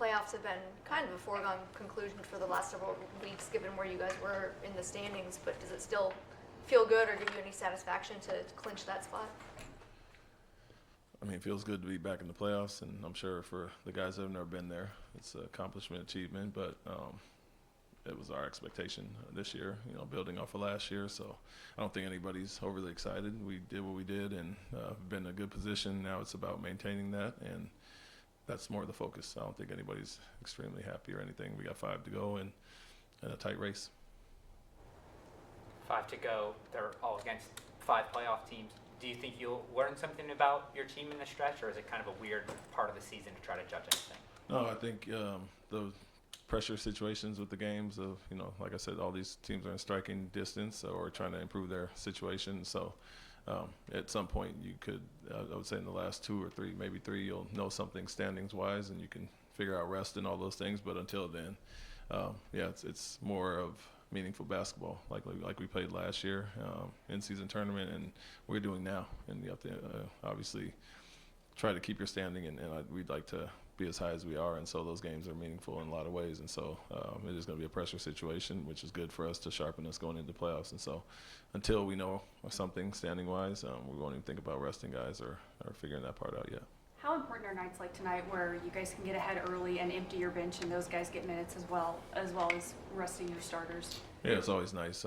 playoffs have been kind of a foregone conclusion for the last several weeks, given where you guys were in the standings. But does it still feel good or give you any satisfaction to clinch that spot? I mean, it feels good to be back in the playoffs, and I'm sure for the guys that have never been there, it's an accomplishment, achievement. But it was our expectation this year, building off of last year. So I don't think anybody's overly excited. We did what we did and been in a good position. Now it's about maintaining that, and that's more the focus. I don't think anybody's extremely happy or anything. We got 5 to go and a tight race. 5 to go. They're all against 5 playoff teams. Do you think you'll learn something about your team in the stretch, or is it kind of a weird part of the season to try to judge anything? No, I think the pressure situations with the games of, like I said, all these teams are in striking distance or trying to improve their situation. So at some point you could, I would say in the last 2 or 3, maybe 3, you'll know something standings-wise and you can figure out rest and all those things. But until then, it's more of meaningful basketball like we played last year in-season tournament and we're doing now. And you have to obviously try to keep your standing, and we'd like to be as high as we are, and so those games are meaningful in a lot of ways. And so it is going to be a pressure situation, which is good for us to sharpen us going into playoffs. And so until we know something standing-wise, we won't even think about resting guys or figuring that part out yet. How important are nights like tonight where you guys can get ahead early and empty your bench and those guys get minutes as well as resting your starters? Yeah, it's always nice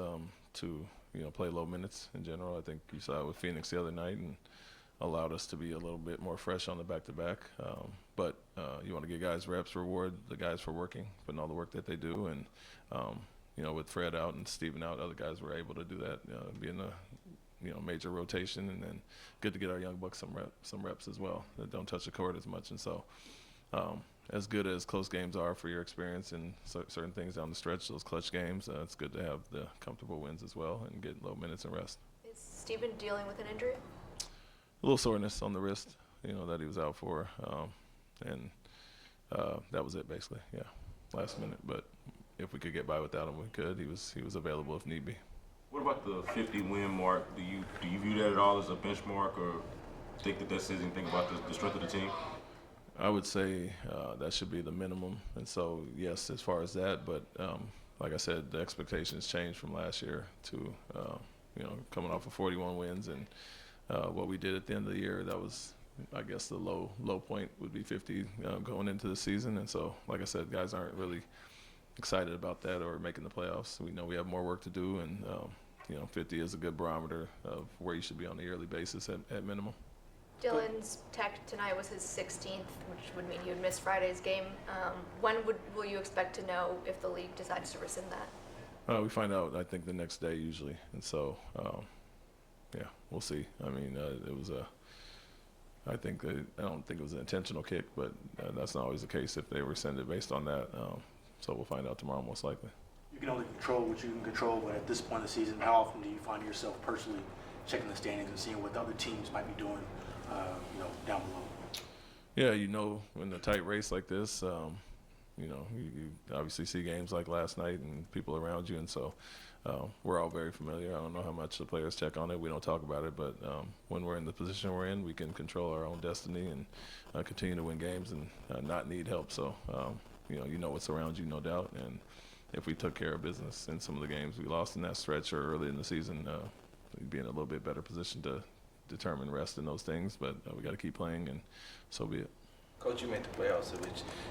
to play low minutes in general. I think you saw it with Phoenix the other night and allowed us to be a little bit more fresh on the back-to-back. But you want to give guys reps, reward the guys for working, putting all the work that they do. And, with Fred out and Steven out, other guys were able to do that, being a major rotation, and then good to get our young bucks some reps as well that don't touch the court as much. And so as good as close games are for your experience and certain things down the stretch, those clutch games, it's good to have the comfortable wins as well and get low minutes and rest. Is Steven dealing with an injury? A little soreness on the wrist, that he was out for, and that was it basically. Yeah, last minute. But if we could get by without him, we could. He was available if need be. What about the 50-win mark? Do you view that at all as a benchmark, or think that says anything about the strength of the team? I would say that should be the minimum. And so, yes, as far as that, but like I said, the expectations changed from last year to, coming off of 41 wins and what we did at the end of the year. That was, I guess, the low point would be 50 going into the season. And so, like I said, guys aren't really excited about that or making the playoffs. We know we have more work to do, and 50 is a good barometer of where you should be on a yearly basis at minimum. Dillon's tech tonight was his 16th, which would mean he would miss Friday's game. When will you expect to know if the league decides to rescind that? We find out, I think, the next day usually. And so, we'll see. I mean, it was I don't think it was an intentional kick, but that's not always the case if they rescind it based on that. So we'll find out tomorrow most likely. You can only control what you can control, but at this point in the season, how often do you find yourself personally checking the standings and seeing what the other teams might be doing, down below? Yeah, in a tight race like this, you obviously see games like last night and people around you, and so we're all very familiar. I don't know how much the players check on it. We don't talk about it, but when we're in the position we're in, we can control our own destiny and continue to win games and not need help. So, you know what's around you, no doubt. And if we took care of business in some of the games we lost in that stretch or early in the season, we'd be in a little bit better position to determine rest in those things. But we got to keep playing, and so be it. Coach, you made the playoffs, so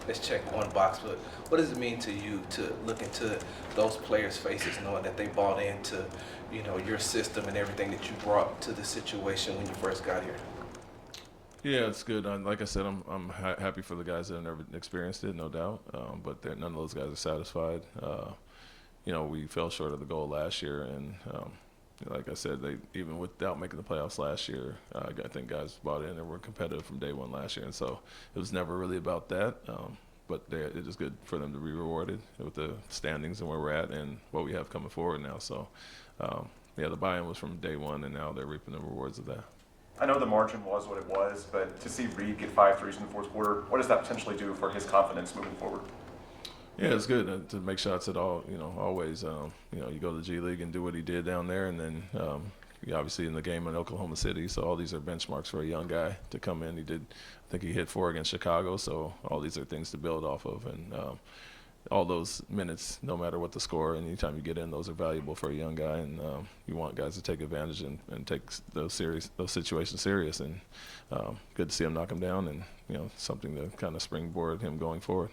let's check one box. But what does it mean to you to look into those players' faces, knowing that they bought into, your system and everything that you brought to the situation when you first got here? Yeah, it's good. Like I said, I'm happy for the guys that have never experienced it, no doubt. But none of those guys are satisfied. We fell short of the goal last year, and like I said, they even without making the playoffs last year, I think guys bought in and were competitive from day one last year. And so it was never really about that. But it is good for them to be rewarded with the standings and where we're at and what we have coming forward now. So, the buy-in was from day one, and now they're reaping the rewards of that. I know the margin was what it was, but to see Reed get 5 threes in the fourth quarter, what does that potentially do for his confidence moving forward? Yeah, it's good to make shots at all. Always. You go to the G League and do what he did down there, and then obviously in the game in Oklahoma City, so all these are benchmarks for a young guy to come in. I think he hit 4 against Chicago, so all these are things to build off of. And all those minutes, no matter what the score, anytime you get in, those are valuable for a young guy. And you want guys to take advantage and take those situations serious. And good to see him knock him down, and something to kind of springboard him going forward.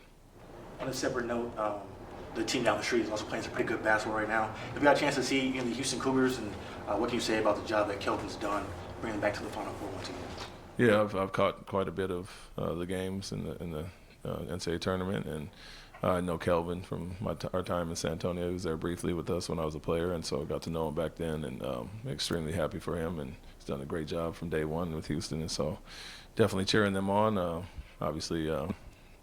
On a separate note, the team down the street is also playing some pretty good basketball right now. Have you got a chance to see the Houston Cougars, and what can you say about the job that Kelvin's done bringing them back to the Final Four once again? Yeah, I've caught quite a bit of the games in the NCAA tournament, and I know Kelvin from our time in San Antonio. He was there briefly with us when I was a player, and so I got to know him back then, and extremely happy for him, and he's done a great job from day one with Houston, and so definitely cheering them on. Obviously,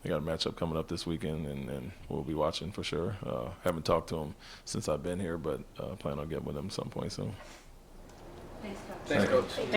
they got a matchup coming up this weekend, and we'll be watching for sure. Haven't talked to him since I've been here, but plan on getting with him at some point soon. Thanks, Coach. Thanks, Coach.